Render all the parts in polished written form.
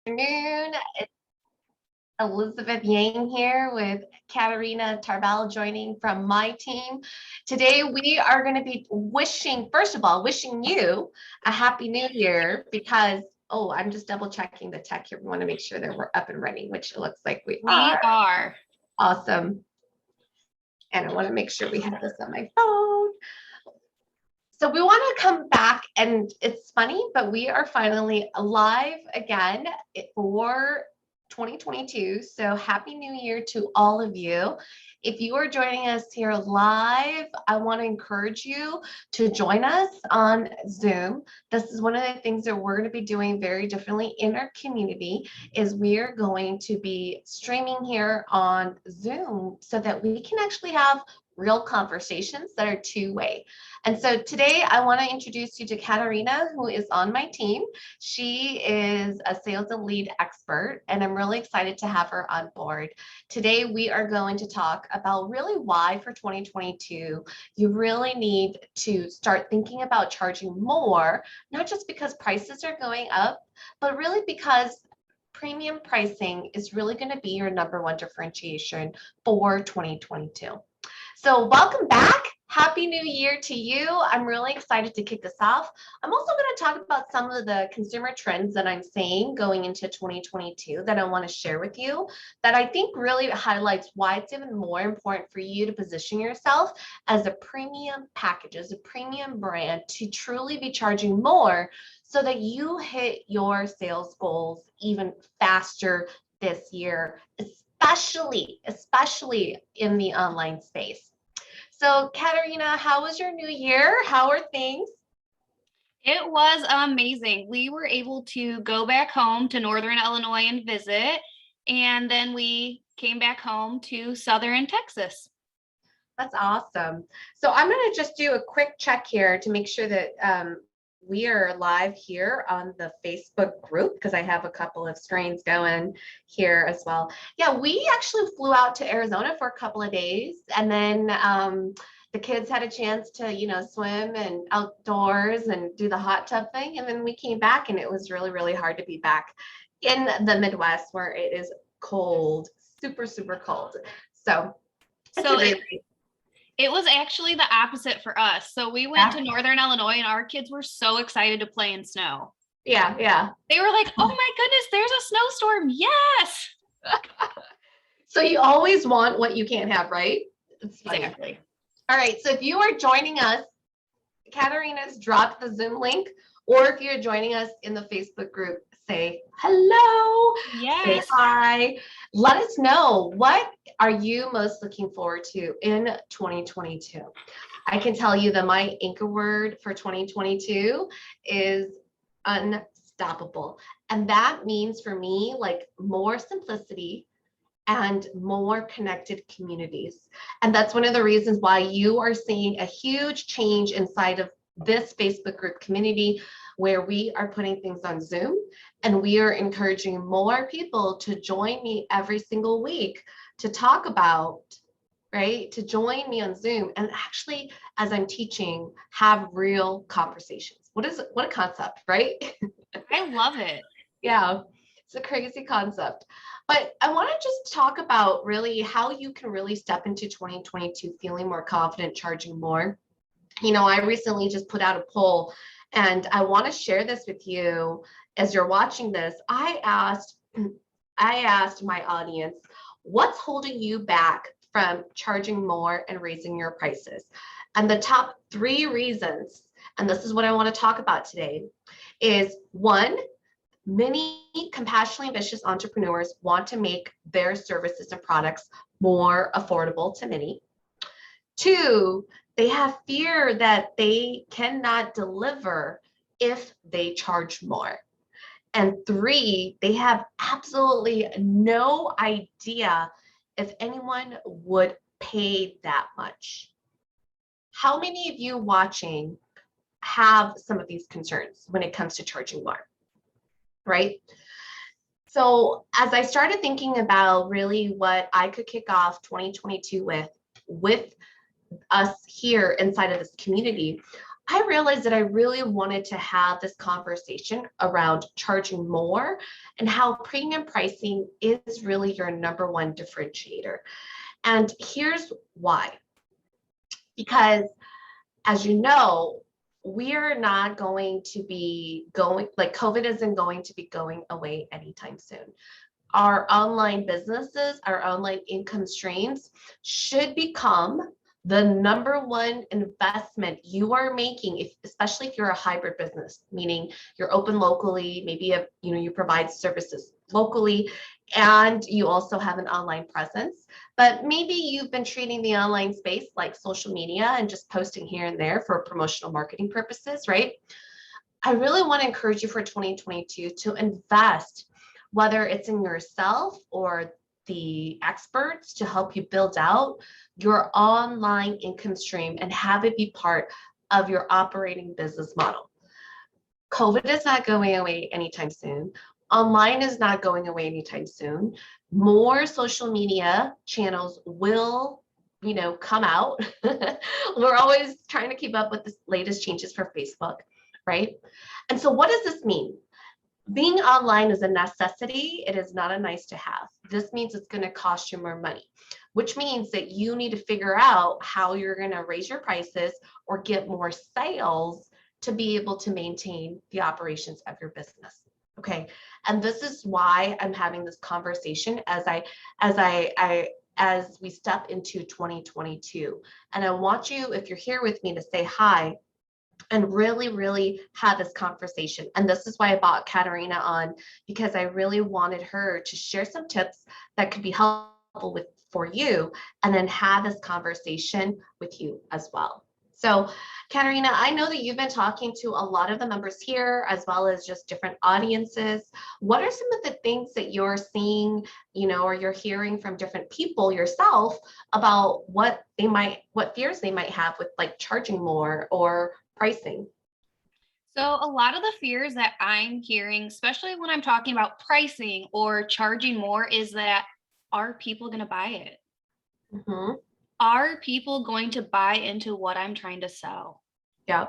Afternoon. It's Elizabeth Yang here with Katarina Tarbell joining from my team. Today we are going to be first of all, wishing you a happy new year because, I'm just double checking the tech here. We want to make sure that we're up and running, which it looks like we are. Awesome. And I want to make sure we have this on my phone. So we want to come back, and it's funny, but we are finally live again for 2022. So happy new year to all of you. If you are joining us here live, I want to encourage you to join us on Zoom. This is one of the things that we're going to be doing very differently in our community is we are going to be streaming here on Zoom so that we can actually have real conversations that are two-way. And so today I want to introduce you to Katarina, who is on my team. She is a sales and lead expert, and I'm really excited to have her on board. Today we are going to talk about really why for 2022 you really need to start thinking about charging more, not just because prices are going up, but really because premium pricing is really going to be your number one differentiation for 2022. So welcome back. Happy New Year to you. I'm really excited to kick this off. I'm also going to talk about some of the consumer trends that I'm seeing going into 2022 that I want to share with you that I think really highlights why it's even more important for you to position yourself as a premium package, as a premium brand, to truly be charging more so that you hit your sales goals even faster this year, especially in the online space. So Katarina, how was your new year? How are things? It was amazing. We were able to go back home to Northern Illinois and visit, and then we came back home to Southern Texas. That's awesome. So I'm going to just do a quick check here to make sure that we are live here on the Facebook group because I have a couple of screens going here as well. Yeah, we actually flew out to Arizona for a couple of days, and then the kids had a chance to, swim and outdoors and do the hot tub thing. And then we came back, and it was really, really hard to be back in the Midwest where it is cold, super, super cold. So it was actually the opposite for us. So we went to Northern Illinois, and our kids were so excited to play in snow. Yeah. They were like, oh my goodness, there's a snowstorm. Yes. So you always want what you can't have, right? Exactly. All right. So if you are joining us, Katarina's dropped the Zoom link, or if you're joining us in the Facebook group, say hello. Yes. Say hi. Let us know, what are you most looking forward to in 2022? I can tell you that my anchor word for 2022 is unstoppable. And that means for me, like more simplicity and more connected communities. And that's one of the reasons why you are seeing a huge change inside of this Facebook group community, where we are putting things on Zoom, and we are encouraging more people to join me every single week to talk about, to join me on Zoom and actually, as I'm teaching, have real conversations. What a concept, right? I love it. Yeah, it's a crazy concept. But I want to just talk about really how you can really step into 2022 feeling more confident, charging more. I recently just put out a poll, and I want to share this with you as you're watching this. I asked my audience, what's holding you back from charging more and raising your prices? And the top 3 reasons, and this is what I want to talk about today, is 1, many compassionately ambitious entrepreneurs want to make their services and products more affordable to many. 2, they have fear that they cannot deliver if they charge more. And 3, they have absolutely no idea if anyone would pay that much. How many of you watching have some of these concerns when it comes to charging more, right? So as I started thinking about really what I could kick off 2022 with us here inside of this community, I realized that I really wanted to have this conversation around charging more and how premium pricing is really your number one differentiator. And here's why. Because as you know, we are not going to be going, like COVID isn't going to be going away anytime soon. Our online businesses, our online income streams should become the number one investment you are making, especially if you're a hybrid business, meaning you're open locally, maybe you provide services locally, and you also have an online presence. But maybe you've been treating the online space like social media and just posting here and there for promotional marketing purposes, right? I really want to encourage you for 2022 to invest, whether it's in yourself or the experts to help you build out your online income stream and have it be part of your operating business model. COVID is not going away anytime soon. Online is not going away anytime soon. More social media channels will, come out. We're always trying to keep up with the latest changes for Facebook, right? And so what does this mean? Being online is a necessity. It is not a nice to have. This means it's going to cost you more money, which means that you need to figure out how you're going to raise your prices or get more sales to be able to maintain the operations of your business. Okay. And this is why I'm having this conversation as we step into 2022. And I want you, if you're here with me, to say hi and really, really have this conversation. And this is why I brought Katarina on, because I really wanted her to share some tips that could be helpful for you, and then have this conversation with you as well. So, Katarina, I know that you've been talking to a lot of the members here, as well as just different audiences. What are some of the things that you're seeing, or you're hearing from different people yourself about what fears they might have with like charging more or pricing? So a lot of the fears that I'm hearing, especially when I'm talking about pricing or charging more, is that, are people going to buy it? Mm-hmm. Are people going to buy into what I'm trying to sell? Yeah.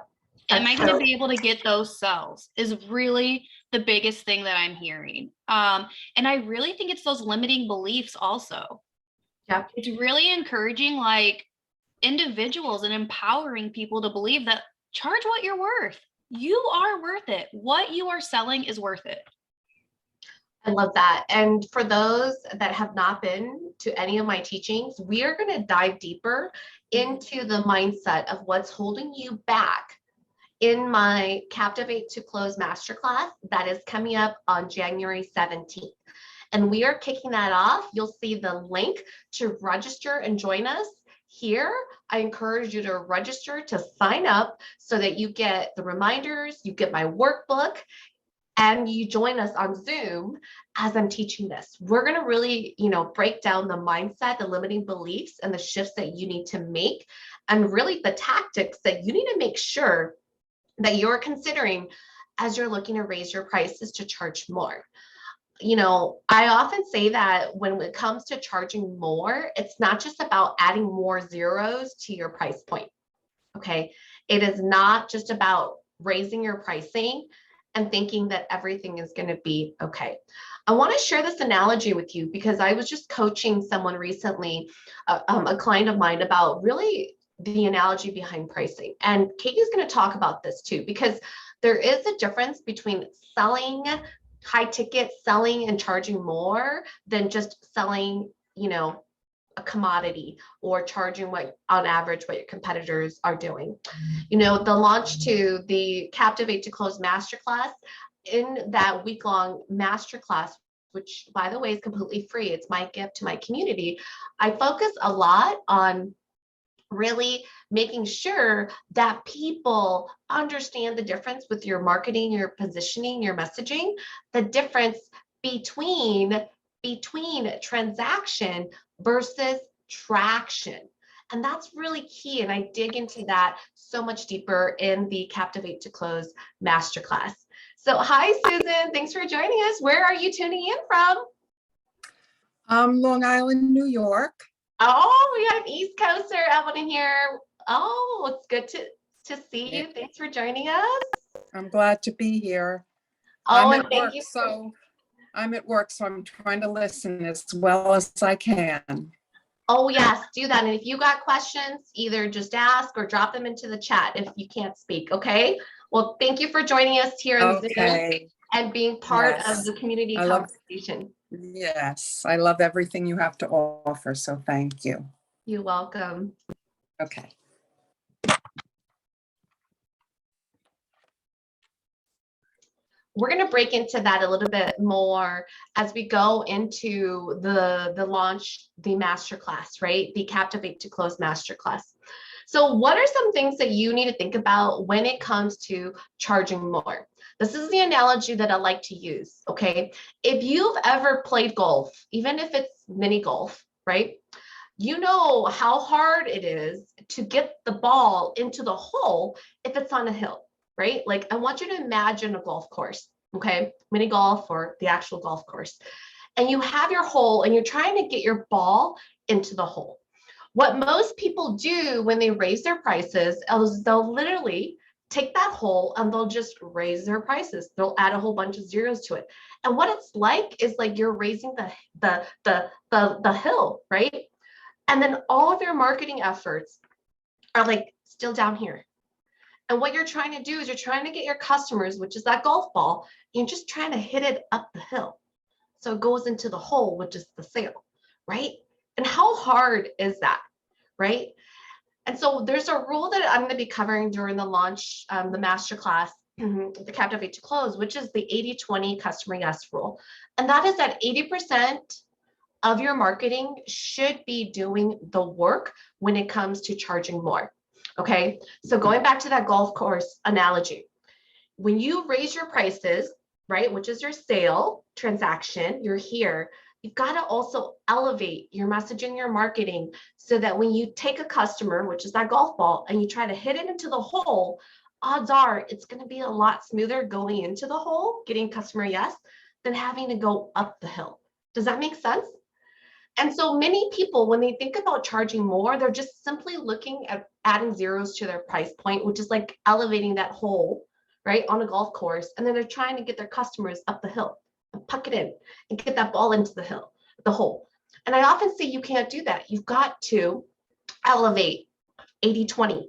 Am I going to be able to get those sales is really the biggest thing that I'm hearing. And I really think it's those limiting beliefs also. Yeah. It's really encouraging like individuals and empowering people to believe that charge what you're worth. You are worth it. What you are selling is worth it. I love that. And for those that have not been to any of my teachings, we are going to dive deeper into the mindset of what's holding you back in my Captivate to Close Masterclass that is coming up on January 17th. And we are kicking that off. You'll see the link to register and join us here. I encourage you to register, to sign up so that you get the reminders, you get my workbook, and you join us on Zoom as I'm teaching this. We're going to really, break down the mindset, the limiting beliefs, and the shifts that you need to make, and really the tactics that you need to make sure that you're considering as you're looking to raise your prices to charge more. I often say that when it comes to charging more, it's not just about adding more zeros to your price point. Okay. It is not just about raising your pricing and thinking that everything is going to be okay. I want to share this analogy with you because I was just coaching someone recently, a client of mine, about really the analogy behind pricing. And Katie's going to talk about this too, because there is a difference between selling high ticket, selling and charging more than just selling, a commodity or charging what on average what your competitors are doing. The launch to the Captivate to Close Masterclass, in that week-long masterclass, which by the way is completely free, it's my gift to my community, I focus a lot on really making sure that people understand the difference with your marketing, your positioning, your messaging, the difference between transaction versus traction. And that's really key. And I dig into that so much deeper in the Captivate to Close Masterclass. So hi, Susan. Thanks for joining us. Where are you tuning in from? Long Island, New York. Oh, we got an East Coaster, Evelyn here. Oh, it's good to to see you. Thanks for joining us. I'm glad to be here. Oh, I'm and at thank work, you. so I'm trying to listen as well as I can. Oh, yes, do that. And if you got questions, either just ask or drop them into the chat if you can't speak, okay? Well, thank you for joining us here in Zoom Okay. and being part of Yes. the community I love- conversation. Yes, I love everything you have to offer, so thank you. You're welcome. Okay. We're going to break into that a little bit more as we go into the launch, the masterclass, right? The Captivate to Close masterclass. So what are some things that you need to think about when it comes to charging more? This is the analogy that I like to use, okay? If you've ever played golf, even if it's mini golf, right? You know how hard it is to get the ball into the hole if it's on a hill, right? Like, I want you to imagine a golf course, okay? Mini golf or the actual golf course. And you have your hole and you're trying to get your ball into the hole. What most people do when they raise their prices is they'll literally take that hole and they'll just raise their prices. They'll add a whole bunch of zeros to it. And what it's like is like you're raising the hill, right? And then all of your marketing efforts are like still down here. And what you're trying to do is you're trying to get your customers, which is that golf ball, you're just trying to hit it up the hill. So it goes into the hole, which is the sale, right? And how hard is that, right? And so there's a rule that I'm going to be covering during the launch, the masterclass, the Captivate to Close, which is the 80-20 customer yes rule. And that is that 80% of your marketing should be doing the work when it comes to charging more. Okay, so going back to that golf course analogy, when you raise your prices, right, which is your sale transaction, you're here, you've got to also elevate your messaging, your marketing, so that when you take a customer, which is that golf ball, and you try to hit it into the hole, odds are it's going to be a lot smoother going into the hole, getting customer yes, than having to go up the hill. Does that make sense? And so many people, when they think about charging more, they're just simply looking at adding zeros to their price point, which is like elevating that hole, right, on a golf course. And then they're trying to get their customers up the hill and puck it in and get that ball into the hole. And I often say you can't do that. You've got to elevate 80-20.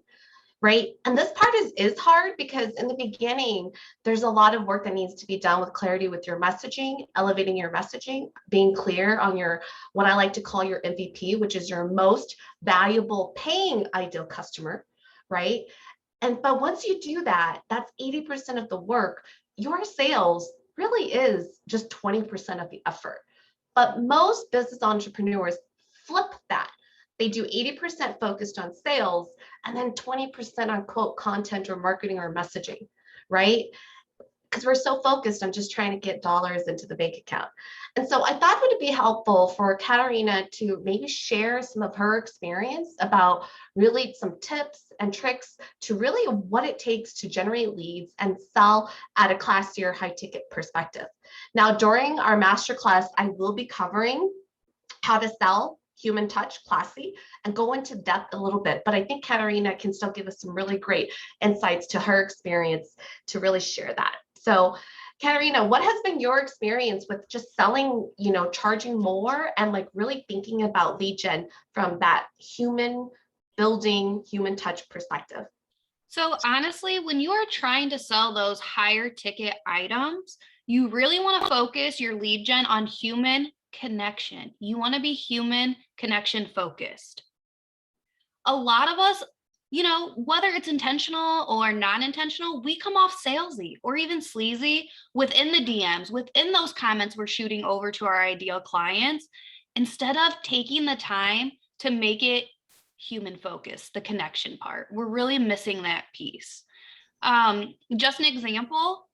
Right. And this part is hard because in the beginning, there's a lot of work that needs to be done with clarity with your messaging, elevating your messaging, being clear on your, what I like to call your MVP, which is your most valuable paying ideal customer. Right. But once you do that, that's 80% of the work. Your sales really is just 20% of the effort. But most business entrepreneurs flip that. They do 80% focused on sales and then 20% on quote content or marketing or messaging, right? Because we're so focused on just trying to get dollars into the bank account. And so I thought it would be helpful for Katarina to maybe share some of her experience about really some tips and tricks to really what it takes to generate leads and sell at a classier high ticket perspective. Now, during our masterclass, I will be covering how to sell human touch, classy, and go into depth a little bit. But I think Katarina can still give us some really great insights to her experience to really share that. So Katarina, what has been your experience with just selling, charging more and like really thinking about lead gen from that human building, human touch perspective? So honestly, when you are trying to sell those higher ticket items, you really want to focus your lead gen on human connection. You want to be human connection focused. A lot of us, whether it's intentional or non-intentional, we come off salesy or even sleazy within the DMs, within those comments we're shooting over to our ideal clients, instead of taking the time to make it human focused, the connection part. We're really missing that piece. Just an example,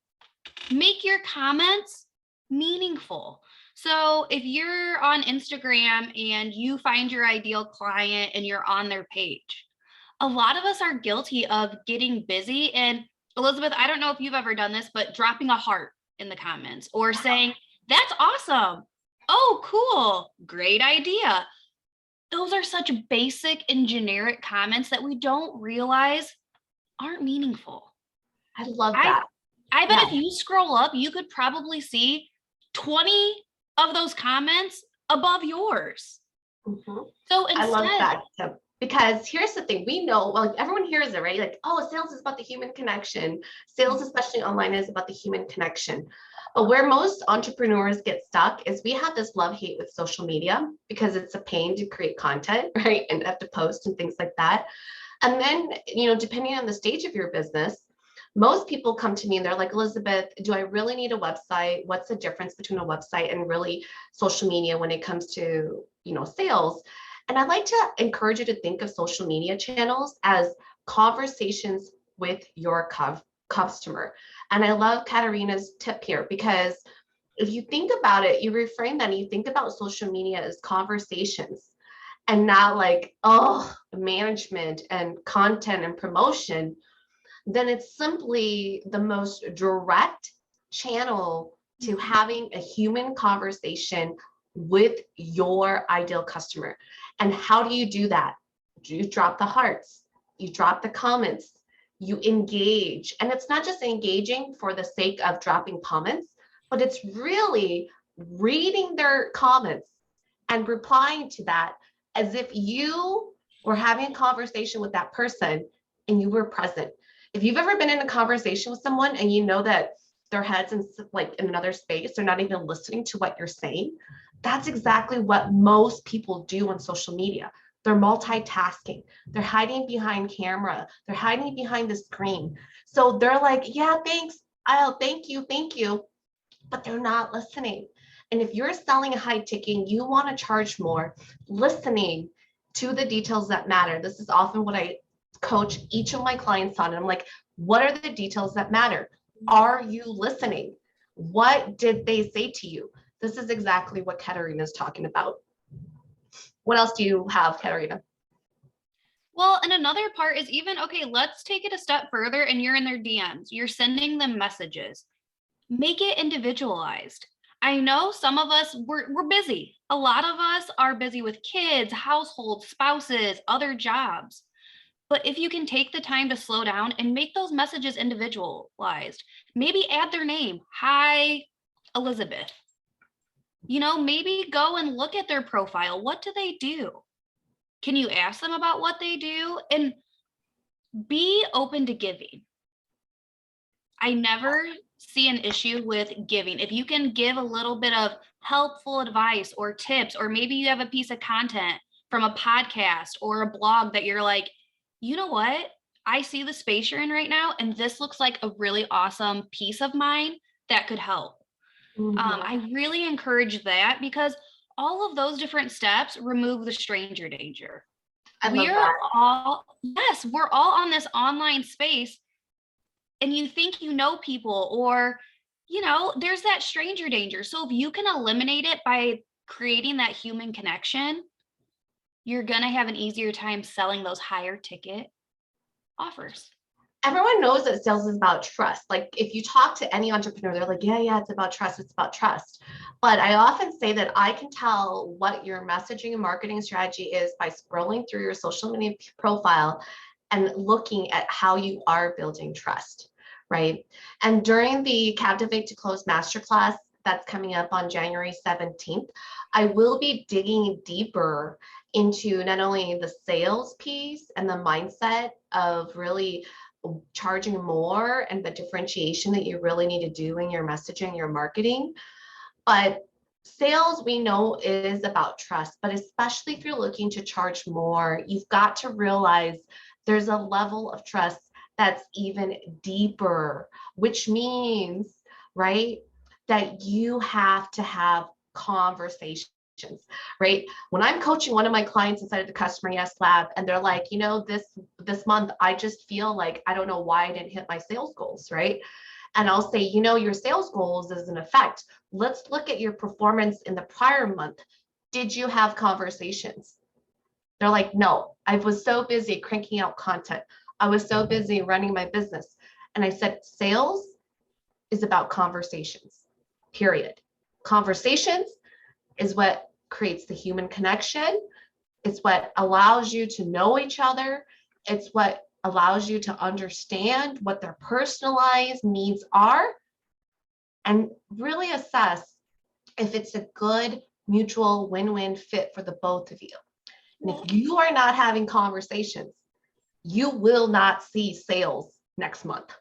make your comments meaningful. So if you're on Instagram and you find your ideal client and you're on their page, a lot of us are guilty of getting busy. And Elizabeth, I don't know if you've ever done this, but dropping a heart in the comments or saying, that's awesome. Oh, cool. Great idea. Those are such basic and generic comments that we don't realize aren't meaningful. I love that. I bet Yeah. if you scroll up, you could probably see 20 of those comments above yours. Mhm. So I love instead, that. So, because here's the thing, we know, well, everyone hears it, right? Like, oh, sales is about the human connection. Sales, especially online, is about the human connection. But where most entrepreneurs get stuck is we have this love-hate with social media because it's a pain to create content, right? And have to post and things like that. And then, depending on the stage of your business, most people come to me and they're like, Elizabeth, do I really need a website? What's the difference between a website and really social media when it comes to, sales? And I'd like to encourage you to think of social media channels as conversations with your customer. And I love Katarina's tip here because if you think about it, you reframe that and you think about social media as conversations and not like, oh, management and content and promotion, then it's simply the most direct channel to having a human conversation with your ideal customer. And how do you do that? You drop the hearts, you drop the comments, you engage. And it's not just engaging for the sake of dropping comments, but it's really reading their comments and replying to that as if you were having a conversation with that person and you were present. If you've ever been in a conversation with someone and you know that their head's in another space, they're not even listening to what you're saying, that's exactly what most people do on social media. They're multitasking. They're hiding behind camera. They're hiding behind the screen. So they're like, yeah, thanks. I'll thank you, but they're not listening. And if you're selling a high ticket, you want to charge more, listening to the details that matter. This is often what I coach each of my clients on. And I'm like, what are the details that matter? Are you listening? What did they say to you? This is exactly what Katarina is talking about. What else do you have, Katarina? well, and another part is even, okay, let's take it a step further and you're in their DMs, you're sending them messages. Make it individualized. I know some of us, we're busy. A lot of us are busy with kids, households, spouses, other jobs. But if you can take the time to slow down and make those messages individualized, maybe add their name. Hi, Elizabeth. Maybe go and look at their profile. What do they do? Can you ask them about what they do? And be open to giving. I never see an issue with giving. If you can give a little bit of helpful advice or tips, or maybe you have a piece of content from a podcast or a blog that you're like, you know what? I see the space you're in right now, and this looks like a really awesome piece of mine that could help. I really encourage that because all of those different steps remove the stranger danger. I love that. We're all on this online space and you think you know people or, there's that stranger danger. So if you can eliminate it by creating that human connection, you're going to have an easier time selling those higher ticket offers. Everyone knows that sales is about trust. Like if you talk to any entrepreneur, they're like, yeah, it's about trust. It's about trust. But I often say that I can tell what your messaging and marketing strategy is by scrolling through your social media profile and looking at how you are building trust, right? And during the Captivate to Close Masterclass that's coming up on January 17th, I will be digging deeper into not only the sales piece and the mindset of really charging more and the differentiation that you really need to do in your messaging, your marketing. But sales, we know, is about trust, but especially if you're looking to charge more, you've got to realize there's a level of trust that's even deeper, which means, right, that you have to have conversations, right? When I'm coaching one of my clients inside of the Customer Yes Lab, and they're like, this month, I just feel like I don't know why I didn't hit my sales goals, right? And I'll say, your sales goals is an effect. Let's look at your performance in the prior month. Did you have conversations? They're like, no, I was so busy cranking out content. I was so busy running my business. And I said, sales is about conversations, period. Conversations is what creates the human connection. It's what allows you to know each other. It's what allows you to understand what their personalized needs are and really assess if it's a good mutual win-win fit for the both of you. And if you are not having conversations, you will not see sales next month.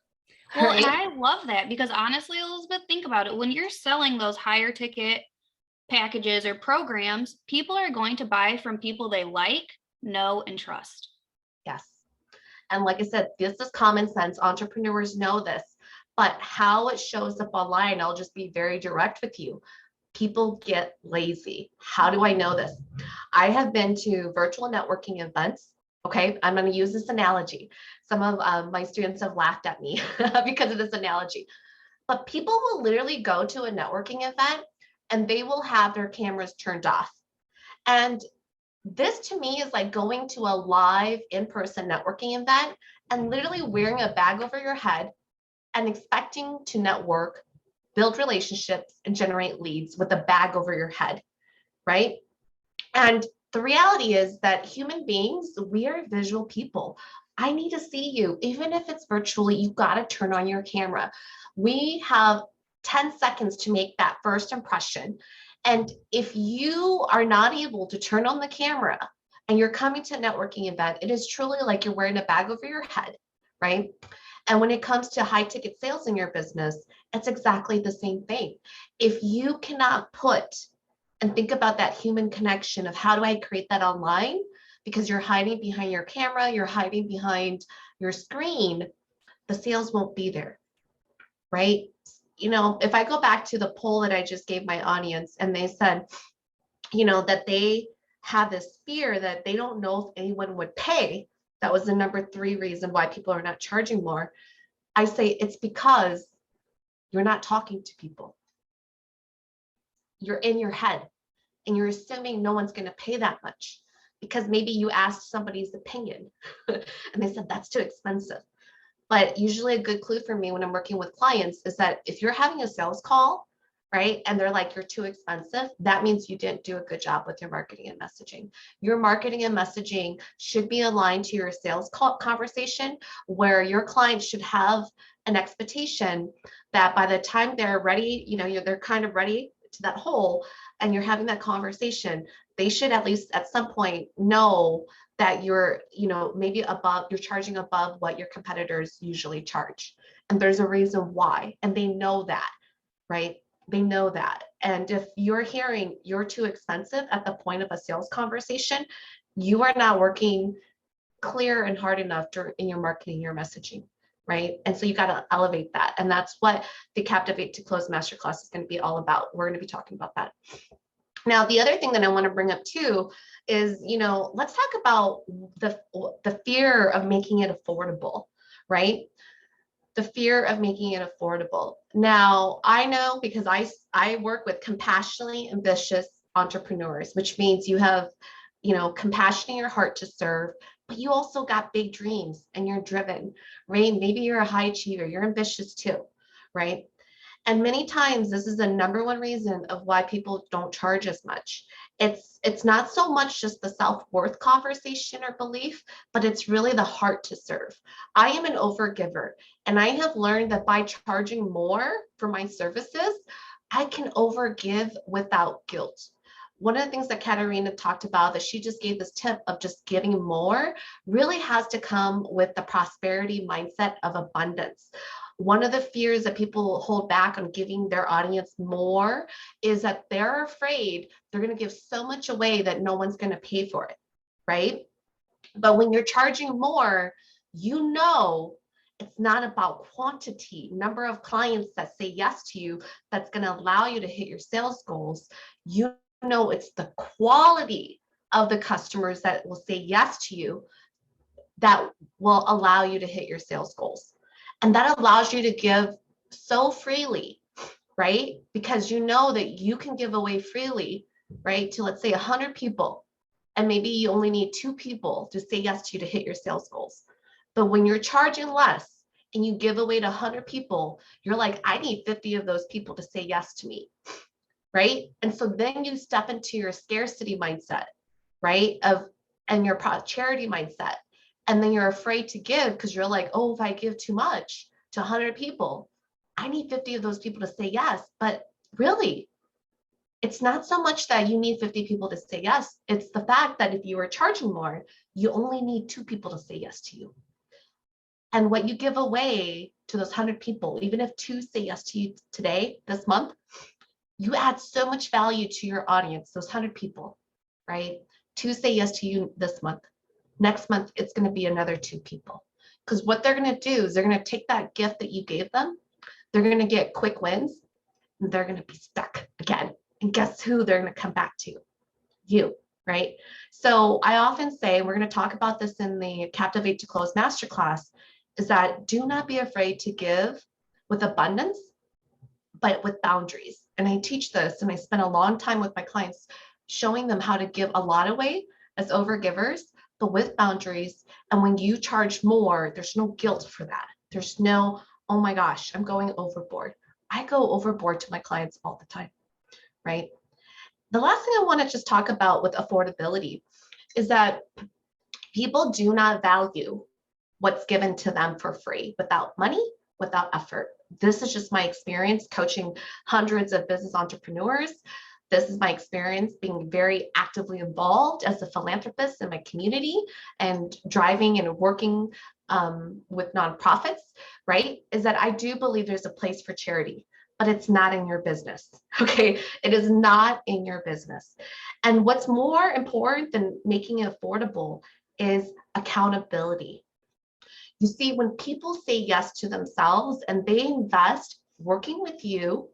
Well, Right? and I love that because honestly, Elizabeth, think about it. When you're selling those higher ticket packages or programs, people are going to buy from people they like, know, and trust. Yes. And like I said, this is common sense. Entrepreneurs know this, but how it shows up online, I'll just be very direct with you. People get lazy. How do I know this? I have been to virtual networking events. Okay, I'm going to use this analogy. Some of my students have laughed at me because of this analogy. But people will literally go to a networking event and they will have their cameras turned off. And this to me is like going to a live in-person networking event and literally wearing a bag over your head and expecting to network, build relationships, and generate leads with a bag over your head, right? And the reality is that human beings, we are visual people. I need to see you. Even if it's virtually, you got to turn on your camera. We have 10 seconds to make that first impression. And if you are not able to turn on the camera and you're coming to a networking event, it is truly like you're wearing a bag over your head, right? And when it comes to high ticket sales in your business, it's exactly the same thing. If you cannot put and think about that human connection of how do I create that online, because you're hiding behind your camera, you're hiding behind your screen, the sales won't be there, right? You know, if I go back to the poll that I just gave my audience and they said, you know, that they have this fear that they don't know if anyone would pay. That was the number 3 reason why people are not charging more. I say it's because you're not talking to people. You're in your head and you're assuming no one's going to pay that much because maybe you asked somebody's opinion and they said that's too expensive. But usually a good clue for me when I'm working with clients is that if you're having a sales call, right, and they're like, you're too expensive, that means you didn't do a good job with your marketing and messaging. Your marketing and messaging should be aligned to your sales call conversation, where your client should have an expectation that by the time they're ready, you know, they're kind of ready to that hole and you're having that conversation, they should at least at some point know that you're, you know, maybe above, you're charging above what your competitors usually charge. And there's a reason why, and they know that, right? They know that. And if you're hearing you're too expensive at the point of a sales conversation, you are not working clear and hard enough in your marketing, your messaging, right? And so you got to elevate that. And that's what the Captivate to Close Masterclass is going to be all about. We're going to be talking about that. Now, the other thing that I want to bring up too is, you know, let's talk about the fear of making it affordable, right? The fear of making it affordable. Now, I know because I work with compassionately ambitious entrepreneurs, which means you have, you know, compassion in your heart to serve, but you also got big dreams and you're driven, right? Maybe you're a high achiever, you're ambitious too, right? And many times this is the number 1 reason of why people don't charge as much. It's not so much just the self-worth conversation or belief, but it's really the heart to serve. I am an overgiver, and I have learned that by charging more for my services, I can overgive without guilt. One of the things that Katarina talked about, that she just gave this tip of just giving more, really has to come with the prosperity mindset of abundance. One of the fears that people hold back on giving their audience more is that they're afraid they're going to give so much away that no one's going to pay for it, right? But when you're charging more, you know, it's not about quantity, number of clients that say yes to you, that's going to allow you to hit your sales goals. You know, it's the quality of the customers that will say yes to you that will allow you to hit your sales goals. And that allows you to give so freely, right? Because you know that you can give away freely, right? To let's say 100 people, and maybe you only need 2 people to say yes to you to hit your sales goals. But when you're charging less and you give away to 100 people, you're like, I need 50 of those people to say yes to me, right? And so then you step into your scarcity mindset, right? And your charity mindset. And then you're afraid to give because you're like, oh, if I give too much to 100 people, I need 50 of those people to say yes. But really, it's not so much that you need 50 people to say yes. It's the fact that if you are charging more, you only need 2 people to say yes to you. And what you give away to those 100 people, even if 2 say yes to you today, this month, you add so much value to your audience, those 100 people, right? 2 say yes to you this month. Next month, it's going to be another 2 people. Because what they're going to do is they're going to take that gift that you gave them, they're going to get quick wins, and they're going to be stuck again. And guess who they're going to come back to? You, right? So I often say, we're going to talk about this in the Captivate to Close Masterclass, is that do not be afraid to give with abundance, but with boundaries. And I teach this, and I spend a long time with my clients showing them how to give a lot away as overgivers, but with boundaries. And when you charge more, there's no guilt for that. There's no, oh my gosh, I'm going overboard. I go overboard to my clients all the time, right? The last thing I want to just talk about with affordability is that people do not value what's given to them for free without money, without effort. This is just my experience coaching hundreds of business entrepreneurs. This is my experience being very actively involved as a philanthropist in my community and driving and working with nonprofits, right? Is that I do believe there's a place for charity, but it's not in your business, okay? It is not in your business. And what's more important than making it affordable is accountability. You see, when people say yes to themselves and they invest working with you,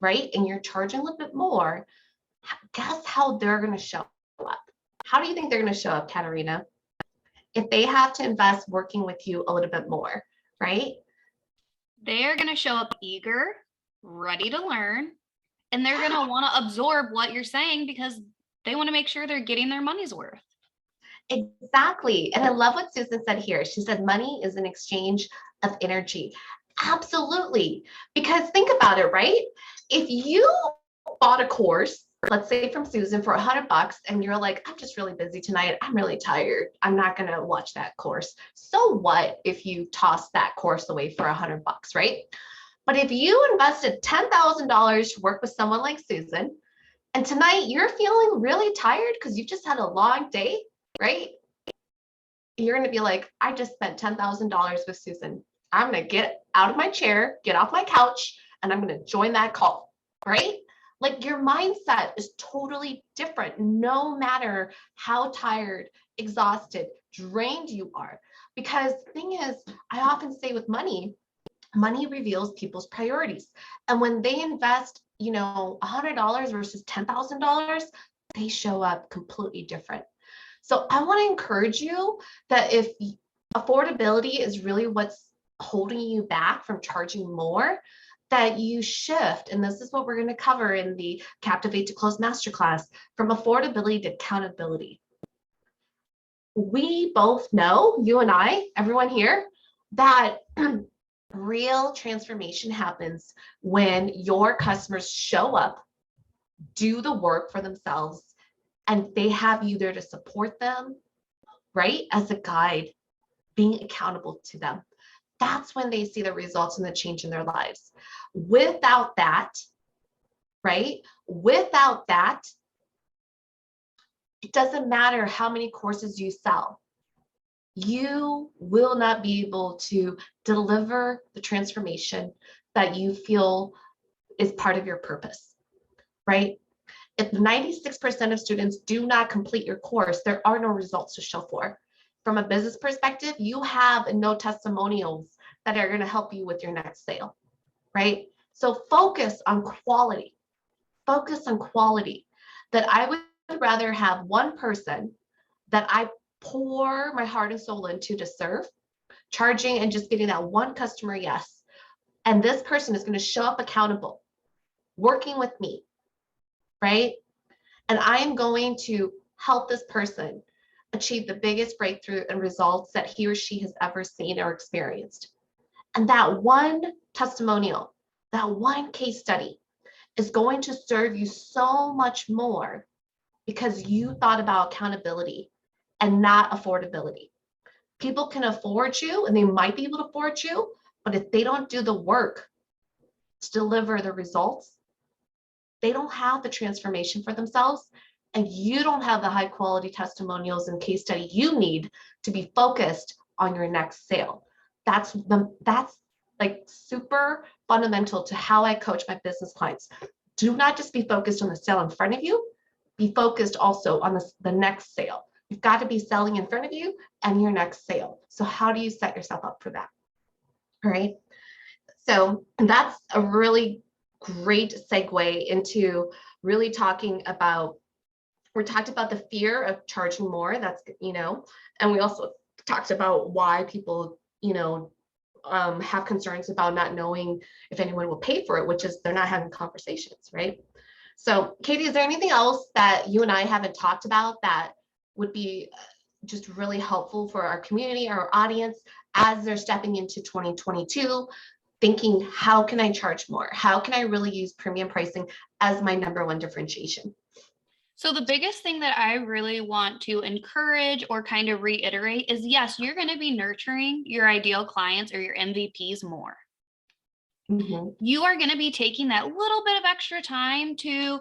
right, and you're charging a little bit more, guess how they're going to show up? How do you think they're going to show up, Katarina? If they have to invest working with you a little bit more, right? They're going to show up eager, ready to learn, and they're going to want to absorb what you're saying because they want to make sure they're getting their money's worth. Exactly. And I love what Susan said here. She said money is an exchange of energy. Absolutely. Because think about it, right? If you bought a course, let's say from Susan for $100, and you're like, I'm just really busy tonight. I'm really tired. I'm not going to watch that course. So what if you toss that course away for $100, right? But if you invested $10,000 to work with someone like Susan, and tonight you're feeling really tired because you just had a long day, right? You're going to be like, I just spent $10,000 with Susan. I'm going to get out of my chair, get off my couch, and I'm going to join that call, right? Like your mindset is totally different, no matter how tired, exhausted, drained you are. Because the thing is, I often say with money, money reveals people's priorities. And when they invest, $100 versus $10,000, they show up completely different. So I want to encourage you that if affordability is really what's holding you back from charging more, that you shift. And this is what we're going to cover in the Captivate to Close Masterclass, from affordability to accountability. We both know, you and I, everyone here, that real transformation happens when your customers show up, do the work for themselves, and they have you there to support them, right? As a guide, being accountable to them. That's when they see the results and the change in their lives. Without that, right? Without that, it doesn't matter how many courses you sell. You will not be able to deliver the transformation that you feel is part of your purpose, right? If 96% of students do not complete your course, there are no results to show for. From a business perspective, you have no testimonials that are going to help you with your next sale, right? So focus on quality. Focus on quality. That I would rather have one person that I pour my heart and soul into to serve, charging and just getting that one customer yes. And this person is going to show up accountable, working with me, right? And I am going to help this person achieve the biggest breakthrough and results that he or she has ever seen or experienced. And that one testimonial, that one case study is going to serve you so much more because you thought about accountability and not affordability. People can afford you and they might be able to afford you, but if they don't do the work to deliver the results, they don't have the transformation for themselves, and you don't have the high quality testimonials and case study you need to be focused on your next sale. That's like super fundamental to how I coach my business clients. Do not just be focused on the sale in front of you, be focused also on the next sale. You've got to be selling in front of you and your next sale. So how do you set yourself up for that? All right. So that's a really great segue into really talking about, we talked about the fear of charging more. That's, and we also talked about why people, have concerns about not knowing if anyone will pay for it, which is they're not having conversations, right? So Katie, is there anything else that you and I haven't talked about that would be just really helpful for our community, our audience, as they're stepping into 2022, thinking, how can I charge more? How can I really use premium pricing as my number one differentiation? So the biggest thing that I really want to encourage or kind of reiterate is, yes, you're going to be nurturing your ideal clients or your MVPs more. Mm-hmm. You are going to be taking that little bit of extra time to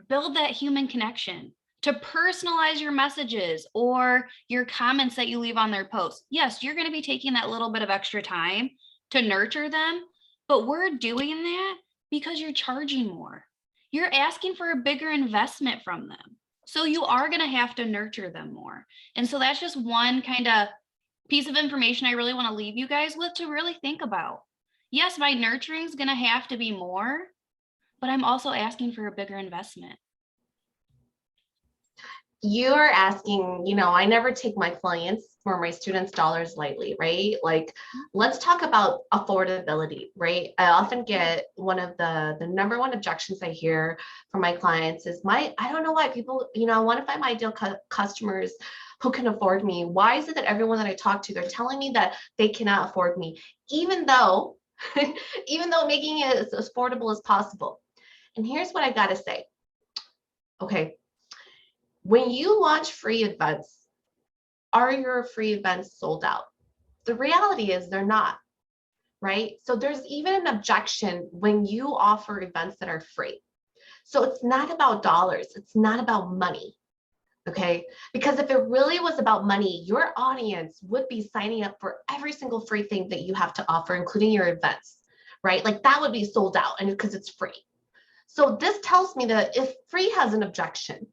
build that human connection, to personalize your messages or your comments that you leave on their posts. Yes, you're going to be taking that little bit of extra time to nurture them, but we're doing that because you're charging more. You're asking for a bigger investment from them. So you are going to have to nurture them more. And so that's just one kind of piece of information I really want to leave you guys with to really think about. Yes, my nurturing is going to have to be more, but I'm also asking for a bigger investment. You're asking, I never take my clients or my students' dollars lightly, right? Like, let's talk about affordability, right? I often get one of the number one objections I hear from my clients is I don't know why people, I want to find my ideal customers who can afford me. Why is it that everyone that I talk to, they're telling me that they cannot afford me, even though making it as affordable as possible? And here's what I got to say. Okay. When you launch free events, are your free events sold out? The reality is they're not, right? So there's even an objection when you offer events that are free. So it's not about dollars. It's not about money, okay? Because if it really was about money, your audience would be signing up for every single free thing that you have to offer, including your events, right? Like that would be sold out, and because it's free. So this tells me that if free has an objection,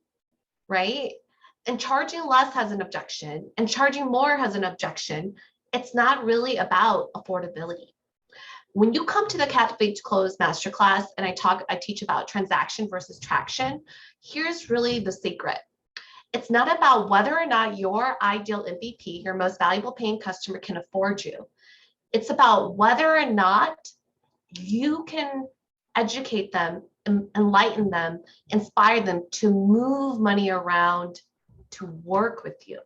right? And charging less has an objection, and charging more has an objection. It's not really about affordability. When you come to the Cafe to Close Masterclass and I teach about transaction versus traction, here's really the secret. It's not about whether or not your ideal MVP, your most valuable paying customer, can afford you. It's about whether or not you can educate them, enlighten them, inspire them to move money around to work with you.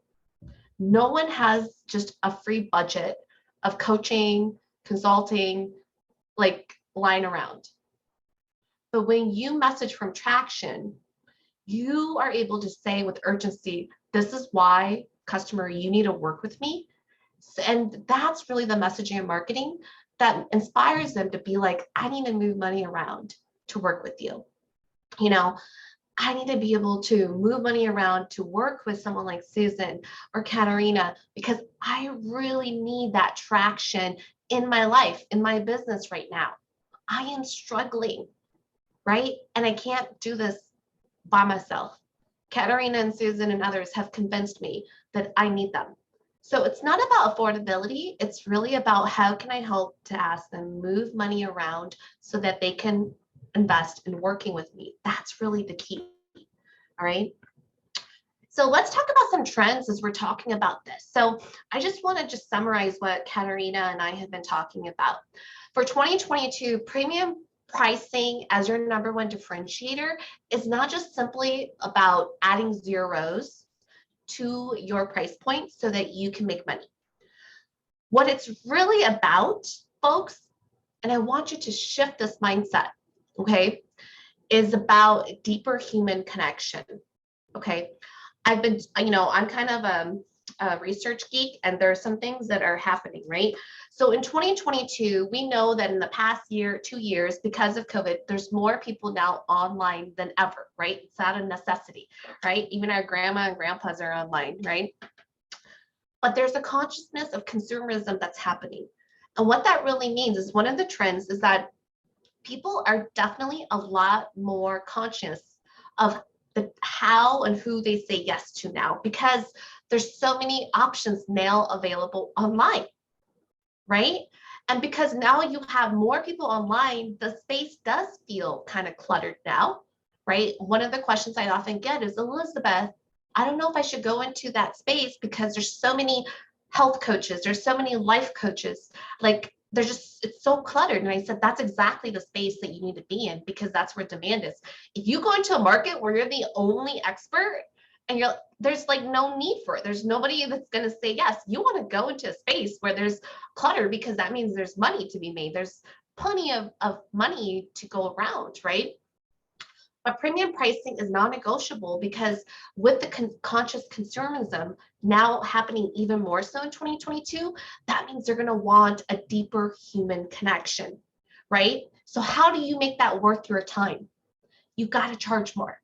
No one has just a free budget of coaching, consulting, like lying around. But when you message from traction, you are able to say with urgency, this is why, customer, you need to work with me. And that's really the messaging and marketing that inspires them to be like, I need to move money around to work with you. I need to be able to move money around to work with someone like Susan or Katarina, because I really need that traction in my life, in my business right now. I am struggling, right? And I can't do this by myself. Katarina and Susan and others have convinced me that I need them. So it's not about affordability. It's really about how can I help to ask them move money around so that they can invest in working with me. That's really the key. All right. So let's talk about some trends as we're talking about this. So I just want to just summarize what Katarina and I have been talking about. For 2022, premium pricing as your number one differentiator is not just simply about adding zeros to your price point so that you can make money. What it's really about, folks, and I want you to shift this mindset, okay, is about deeper human connection, okay? I'm kind of research geek, and there are some things that are happening, right? So in 2022, we know that in the past year, 2 years, because of COVID, there's more people now online than ever, right? It's out of necessity, right? Even our grandma and grandpas are online, right? But there's a consciousness of consumerism that's happening. And what that really means is one of the trends is that people are definitely a lot more conscious of the how and who they say yes to now, because there's so many options now available online, right? And because now you have more people online, the space does feel kind of cluttered now, right? One of the questions I often get is, Elizabeth, I don't know if I should go into that space because there's so many health coaches, there's so many life coaches, like there's just, it's so cluttered. And I said, that's exactly the space that you need to be in, because that's where demand is. If you go into a market where you're the only expert and there's like no need for it, there's nobody that's going to say yes. You want to go into a space where there's clutter, because that means there's money to be made. There's plenty of money to go around, right? But premium pricing is non-negotiable, because with the conscious consumerism now happening even more so in 2022, that means they're going to want a deeper human connection, right? So how do you make that worth your time? You got to charge more.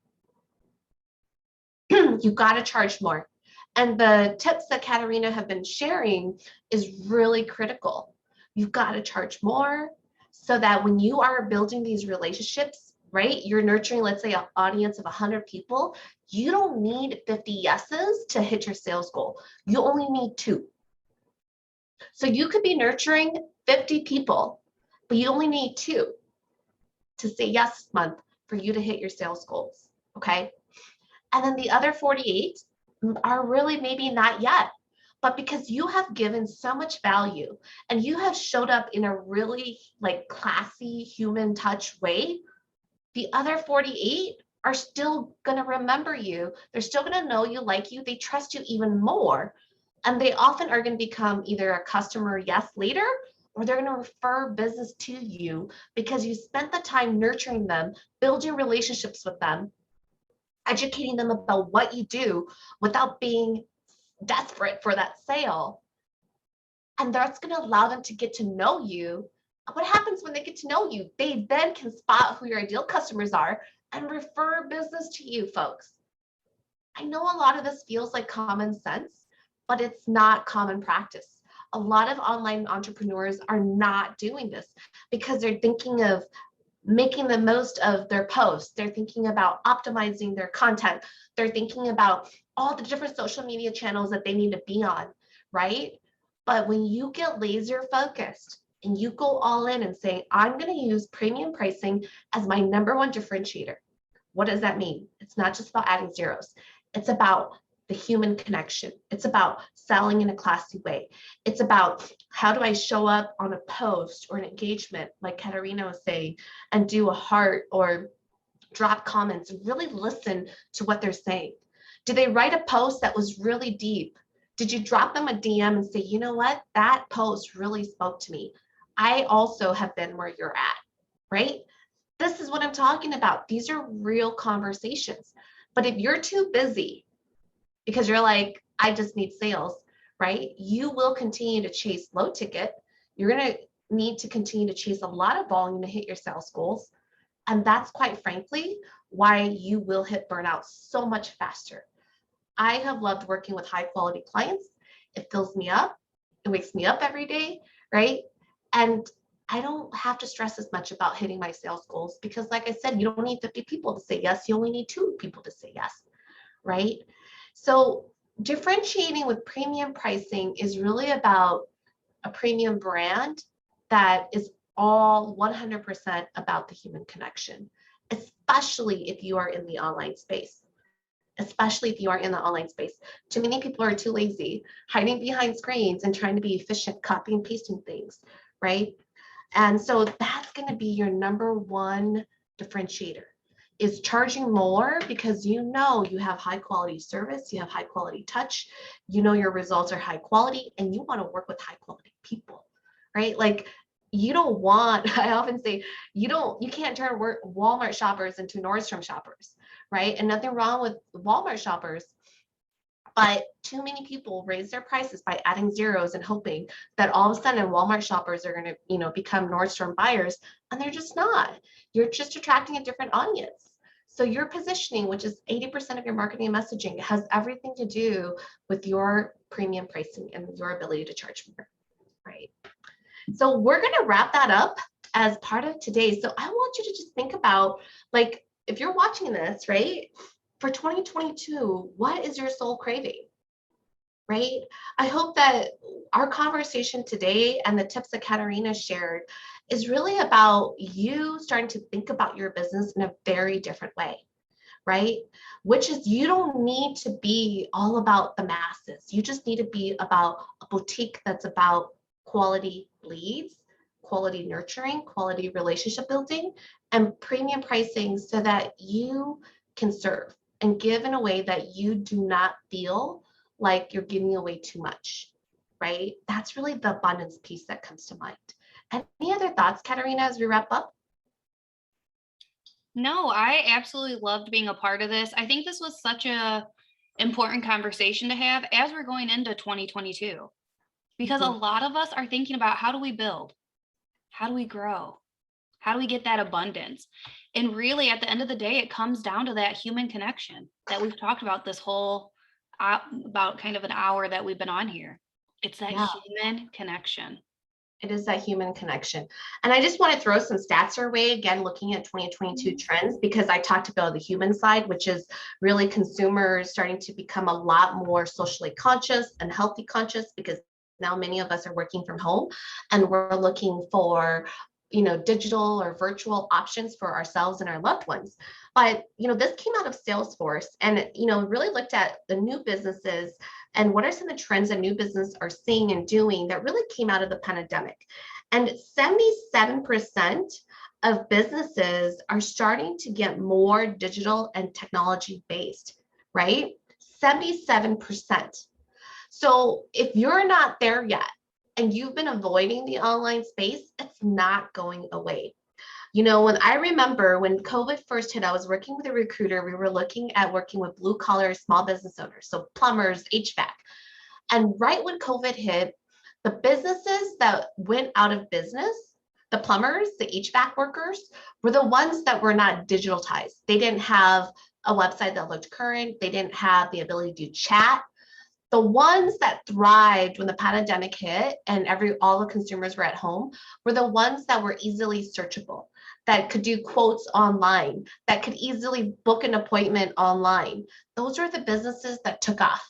You got to charge more. And the tips that Katarina have been sharing is really critical. You've got to charge more so that when you are building these relationships, right, you're nurturing, let's say, an audience of 100 people, you don't need 50 yeses to hit your sales goal. You only need 2. So you could be nurturing 50 people, but you only need 2 to say yes this month for you to hit your sales goals, okay? And then the other 48 are really maybe not yet, but because you have given so much value and you have showed up in a really like classy human touch way, the other 48 are still going to remember you. They're still going to know you, like you, they trust you even more. And they often are going to become either a customer yes later, or they're going to refer business to you because you spent the time nurturing them, building relationships with them, educating them about what you do without being desperate for that sale. And that's going to allow them to get to know you. What happens when they get to know you? They then can spot who your ideal customers are and refer business to you, folks. I know a lot of this feels like common sense, but it's not common practice. A lot of online entrepreneurs are not doing this because they're thinking of making the most of their posts. They're thinking about optimizing their content. They're thinking about all the different social media channels that they need to be on, right? But when you get laser focused and you go all in and say, I'm going to use premium pricing as my #1 differentiator. What does that mean? It's not just about adding zeros. It's about the human connection. It's about selling in a classy way. It's about how do I show up on a post or an engagement, like Katarina was saying, and do a heart or drop comments and really listen to what they're saying. Did they write a post that was really deep? Did you drop them a DM and say, you know what, that post really spoke to me. I also have been where you're at, right? This is what I'm talking about. These are real conversations. But if you're too busy because you're like, I just need sales, right? You will continue to chase low ticket. You're going to need to continue to chase a lot of volume to hit your sales goals. And that's quite frankly why you will hit burnout so much faster. I have loved working with high quality clients. It fills me up. It wakes me up every day, right? And I don't have to stress as much about hitting my sales goals because, like I said, you don't need 50 people to say yes. You only need 2 people to say yes, right? So differentiating with premium pricing is really about a premium brand that is all 100% about the human connection, especially if you are in the online space. Especially if you are in the online space. Too many people are too lazy, hiding behind screens and trying to be efficient, copying and pasting things, right? And so that's going to be your #1 differentiator, is charging more because you know you have high quality service, you have high quality touch, you know your results are high quality, and you want to work with high quality people, right? Like you don't want, I often say, you can't turn Walmart shoppers into Nordstrom shoppers, right? And nothing wrong with Walmart shoppers, But too many people raise their prices by adding zeros and hoping that all of a sudden Walmart shoppers are going to, become Nordstrom buyers, and they're just not. You're just attracting a different audience. So your positioning, which is 80% of your marketing and messaging, has everything to do with your premium pricing and your ability to charge more, right? So we're going to wrap that up as part of today. So I want you to just think about, like, if you're watching this, right, for 2022, what is your soul craving, right? I hope that our conversation today and the tips that Katarina shared is really about you starting to think about your business in a very different way, right? Which is, you don't need to be all about the masses. You just need to be about a boutique that's about quality leads, quality nurturing, quality relationship building, and premium pricing so that you can serve and give in a way that you do not feel like you're giving away too much, right? That's really the abundance piece that comes to mind. Any other thoughts, Katarina, as we wrap up? No, I absolutely loved being a part of this. I think this was such a important conversation to have as we're going into 2022, because a lot of us are thinking about, how do we build? How do we grow? How do we get that abundance? And really, at the end of the day, it comes down to that human connection that we've talked about this whole about kind of an hour that we've been on here. It's that human connection. It is that human connection. And I just want to throw some stats our way, again, looking at 2022 trends, because I talked about the human side, which is really consumers starting to become a lot more socially conscious and healthy conscious, because now many of us are working from home and we're looking for digital or virtual options for ourselves and our loved ones. But this came out of Salesforce, and really looked at the new businesses and what are some of the trends that new business are seeing and doing that really came out of the pandemic. And 77% of businesses are starting to get more digital and technology based, right? 77%. So if you're not there yet and you've been avoiding the online space, it's not going away. When I remember when COVID first hit, I was working with a recruiter. We were looking at working with blue collar small business owners, so plumbers, HVAC. And right when COVID hit, the businesses that went out of business, the plumbers, the HVAC workers, were the ones that were not digitalized. They didn't have a website that looked current. They didn't have the ability to chat. The ones that thrived when the pandemic hit and all the consumers were at home were the ones that were easily searchable, that could do quotes online, that could easily book an appointment online. Those are the businesses that took off.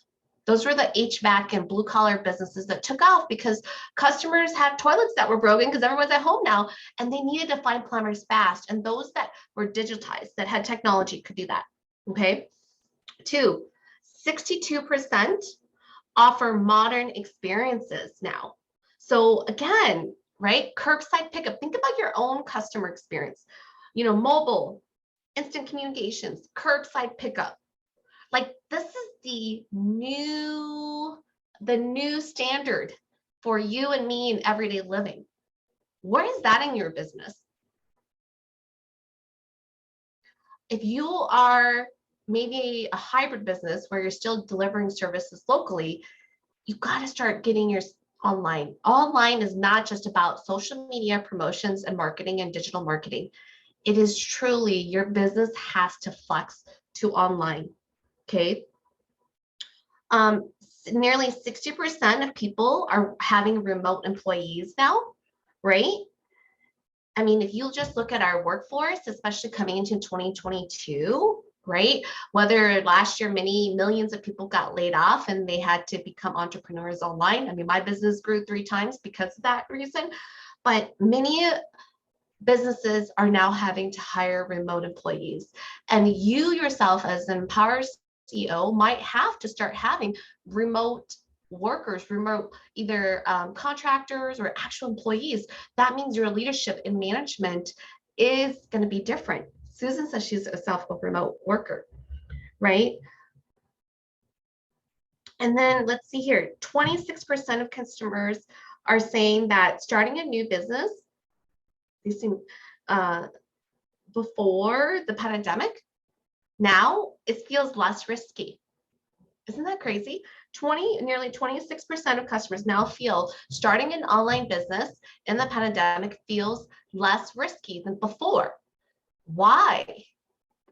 Those were the HVAC and blue collar businesses that took off because customers had toilets that were broken because everyone's at home now and they needed to find plumbers fast. And those that were digitized, that had technology, could do that. Okay. 2, 62% offer modern experiences now. So again, right? Curbside pickup. Think about your own customer experience. Mobile, instant communications, curbside pickup. Like, this is the new standard for you and me in everyday living. Where is that in your business? If you are maybe a hybrid business where you're still delivering services locally, you got to start getting your online. Online is not just about social media promotions and marketing and digital marketing. It is truly, your business has to flex to online. Okay. Nearly 60% of people are having remote employees now, right? I mean, if you just look at our workforce, especially coming into 2022, right? Whether last year millions of people got laid off and they had to become entrepreneurs online. I mean, my business grew 3 times because of that reason, but many businesses are now having to hire remote employees. And you yourself as an empowered CEO might have to start having remote workers, remote either contractors or actual employees. That means your leadership and management is going to be different. Susan says she's herself a remote worker, right? And then let's see here, 26% of customers are saying that starting a new business, before the pandemic, now it feels less risky. Isn't that crazy? Nearly 26% of customers now feel starting an online business in the pandemic feels less risky than before. Why?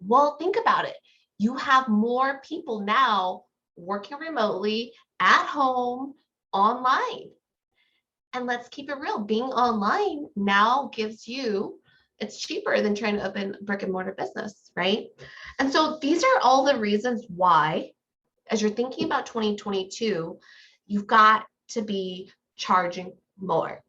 Well, think about it. You have more people now working remotely at home online. And let's keep it real. Being online now gives you, it's cheaper than trying to open brick and mortar business, right? And so these are all the reasons why, as you're thinking about 2022, you've got to be charging more.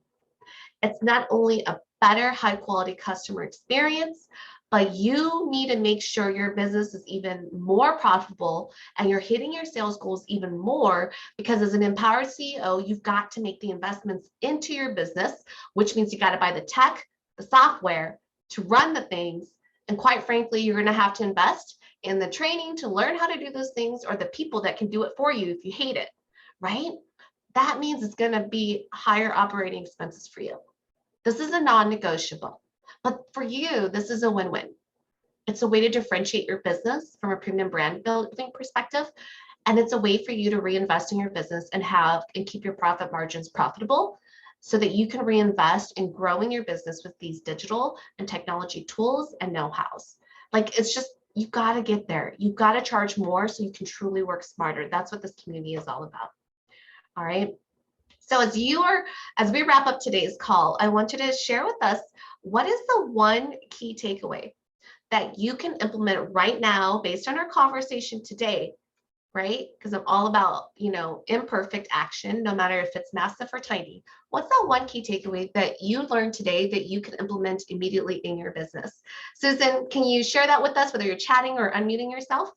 It's not only a better, high quality customer experience, but you need to make sure your business is even more profitable and you're hitting your sales goals even more, because as an empowered CEO, you've got to make the investments into your business, which means you got to buy the tech, the software to run the things. And quite frankly, you're going to have to invest in the training to learn how to do those things, or the people that can do it for you if you hate it, right? That means it's going to be higher operating expenses for you. This is a non-negotiable. But for you, this is a win-win. It's a way to differentiate your business from a premium brand building perspective. And it's a way for you to reinvest in your business and keep your profit margins profitable, so that you can reinvest in growing your business with these digital and technology tools and know-hows. Like, it's just, you've got to get there. You've got to charge more so you can truly work smarter. That's what this community is all about. All right. So as we wrap up today's call, I want you to share with us, what is the one key takeaway that you can implement right now based on our conversation today, right? Because I'm all about, imperfect action, no matter if it's massive or tiny. What's that one key takeaway that you learned today that you can implement immediately in your business? Susan, can you share that with us, whether you're chatting or unmuting yourself?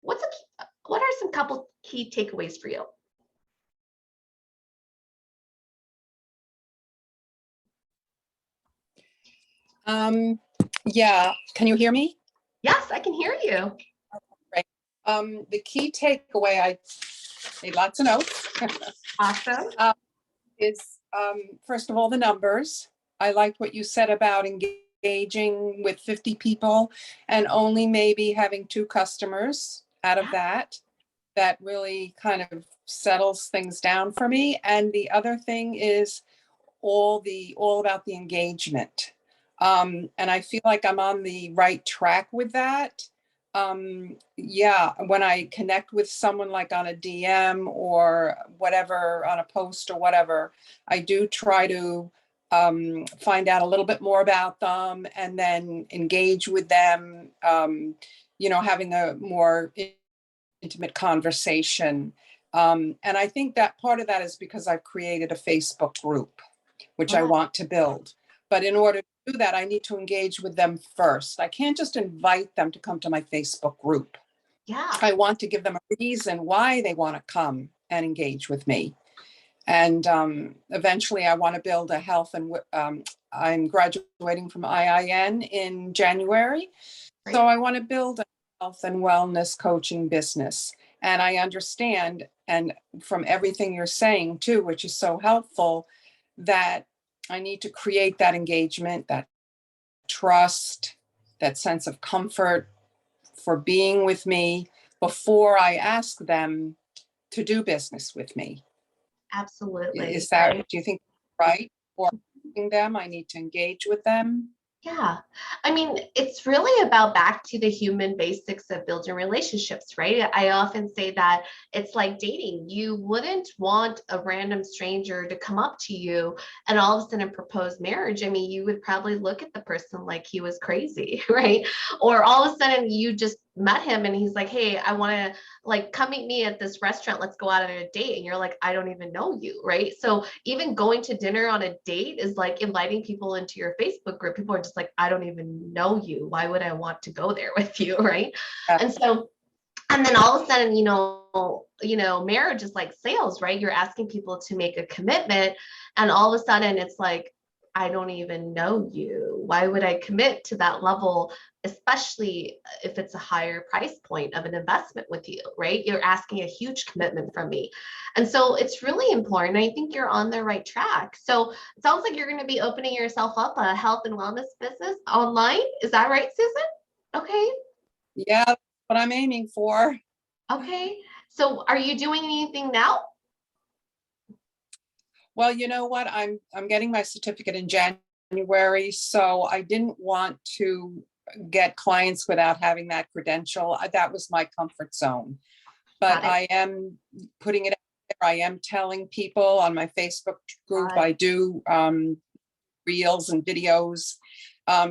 What are some couple key takeaways for you? Yeah, can you hear me? Yes, I can hear you. Right. The key takeaway, I made lots of notes, Awesome. is first of all, the numbers. I liked what you said about engaging with 50 people and only maybe having 2 customers out of that. That really kind of settles things down for me. And the other thing is all about the engagement. And I feel like I'm on the right track with that. Yeah, when I connect with someone like on a DM or whatever, on a post or whatever, I do try to find out a little bit more about them and then engage with them, having a more intimate conversation. And I think that part of that is because I've created a Facebook group, which I want to build. But in order to do that, I need to engage with them first. I can't just invite them to come to my Facebook group. Yeah. I want to give them a reason why they want to come and engage with me. And eventually I want to build a health and I'm graduating from IIN in January. Great. So I want to build a health and wellness coaching business. And I understand, and from everything you're saying too, which is so helpful, that I need to create that engagement, that trust, that sense of comfort for being with me before I ask them to do business with me. Absolutely. Is that, do you think right? Or them, I need to engage with them? Yeah. I mean, it's really about back to the human basics of building relationships, right? I often say that it's like dating. You wouldn't want a random stranger to come up to you and all of a sudden propose marriage. I mean, you would probably look at the person like he was crazy, right? Or all of a sudden you just met him and he's like, hey, I want to come meet me at this restaurant. Let's go out on a date. And you're like, I don't even know you, right? So even going to dinner on a date is like inviting people into your Facebook group. People are just like, I don't even know you. Why would I want to go there with you, right? Yeah. And then all of a sudden, marriage is like sales, right? You're asking people to make a commitment, and all of a sudden it's like, I don't even know you. Why would I commit to that level, especially if it's a higher price point of an investment with you, right? You're asking a huge commitment from me. And so it's really important. I think you're on the right track. So it sounds like you're going to be opening yourself up a health and wellness business online. Is that right, Susan? Okay. Yeah, that's what I'm aiming for. Okay. So are you doing anything now? Well, you know what? I'm getting my certificate in January, so I didn't want to get clients without having that credential. That was my comfort zone. But Got it. I am putting it out there. I am telling people on my Facebook group. Got it. I do reels and videos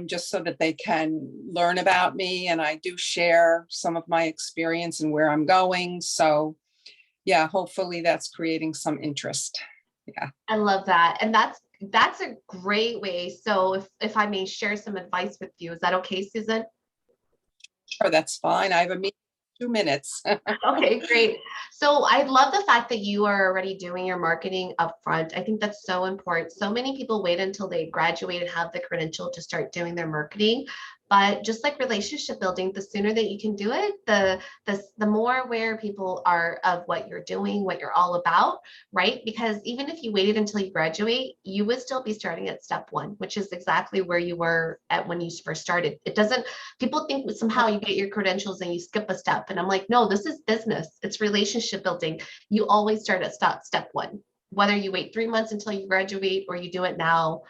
just so that they can learn about me. And I do share some of my experience and where I'm going. So yeah, hopefully that's creating some interest. Yeah. I love that. And that's a great way. So if I may share some advice with you, is that okay, Susan? Sure, that's fine. I have a meeting in 2 minutes. Okay, great. So I love the fact that you are already doing your marketing upfront. I think that's so important. So many people wait until they graduate and have the credential to start doing their marketing. But just like relationship building, the sooner that you can do it, the more aware people are of what you're doing, what you're all about, right? Because even if you waited until you graduate, you would still be starting at step one, which is exactly where you were at when you first started. It doesn't, people think somehow you get your credentials and you skip a step. And I'm like, no, this is business. It's relationship building. You always start at step one, whether you wait 3 months until you graduate or you do it now,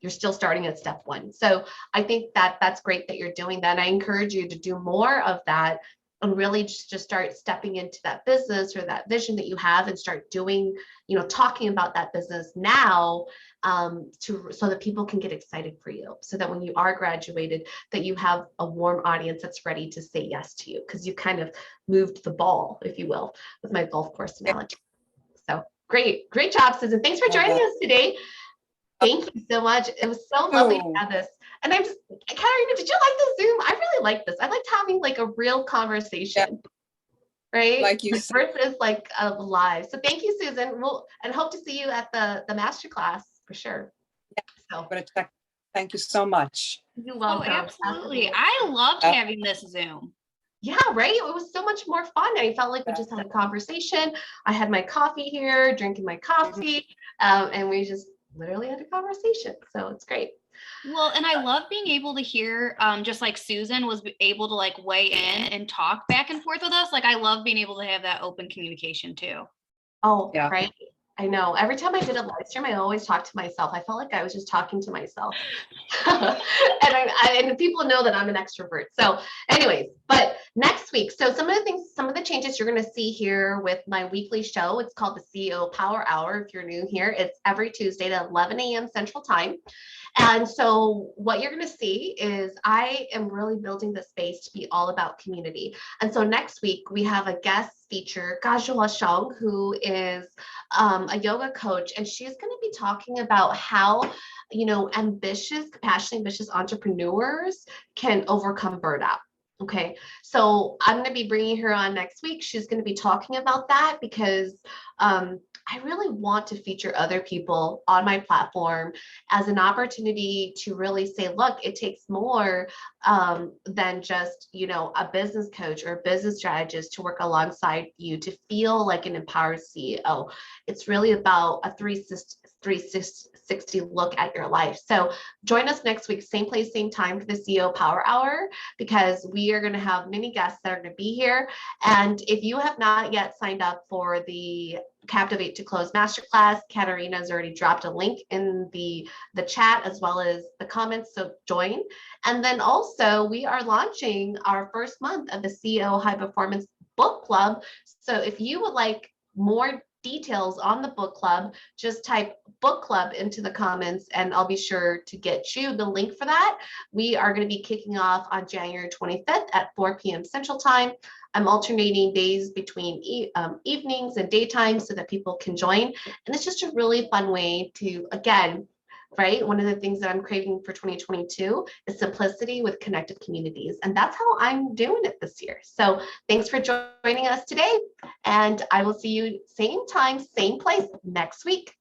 you're still starting at step one. So I think that that's great that you're doing that. I encourage you to do more of that and really just start stepping into that business or that vision that you have and start doing, talking about that business now so that people can get excited for you. So that when you are graduated, that you have a warm audience that's ready to say yes to you because you kind of moved the ball, if you will, with my golf course analogy. So great job, Susan. Thanks for joining us today. Thank you so much. It was so lovely to have this. And I'm just, Katarina, did you like the Zoom? I really like this. I liked having like a real conversation, right? Like you said. Versus like a live. So thank you, Susan. And hope to see you at the masterclass for sure. Yeah, so I'm gonna check. Thank you so much. you're Oh, welcome. absolutely. I loved having this Zoom. Yeah, right. It was so much more fun. I felt like we just had a conversation. I had my coffee here, drinking my coffee, and we just literally had a conversation. So it's great. Well, and I love being able to hear, just like Susan was able to like weigh in and talk back and forth with us. Like I love being able to have that open communication too. Oh, Yeah. right. I know. Every time I did a live stream, I always talked to myself. I felt like I was just talking to myself. and people know that I'm an extrovert. So anyways, but next week, so some of the changes you're going to see here with my weekly show, it's called the CEO Power Hour. If you're new here, it's every Tuesday at 11 a.m. Central Time. And so what you're going to see is I am really building the space to be all about community. And so next week we have a guest feature, Gajua Shong, who is a yoga coach, and she's going to be talking about how passionate, ambitious entrepreneurs can overcome burnout. Okay, so I'm going to be bringing her on next week. She's going to be talking about that because I really want to feature other people on my platform as an opportunity to really say, look, it takes more than just, a business coach or a business strategist to work alongside you to feel like an empowered CEO. It's really about a 360 look at your life. So join us next week, same place, same time for the CEO Power Hour, because we are going to have many guests that are going to be here. And if you have not yet signed up for the Captivate to Close Masterclass, Katarina has already dropped a link in the chat as well as the comments, so join. And then also we are launching our first month of the CEO High Performance Book Club. So if you would like more details on the book club, just type book club into the comments and I'll be sure to get you the link for that. We are going to be kicking off on January 25th at 4 p.m. Central Time. I'm alternating days between evenings and daytime so that people can join. And it's just a really fun way to, again, right? One of the things that I'm craving for 2022 is simplicity with connected communities. And that's how I'm doing it this year. So thanks for joining us today. And I will see you same time, same place next week.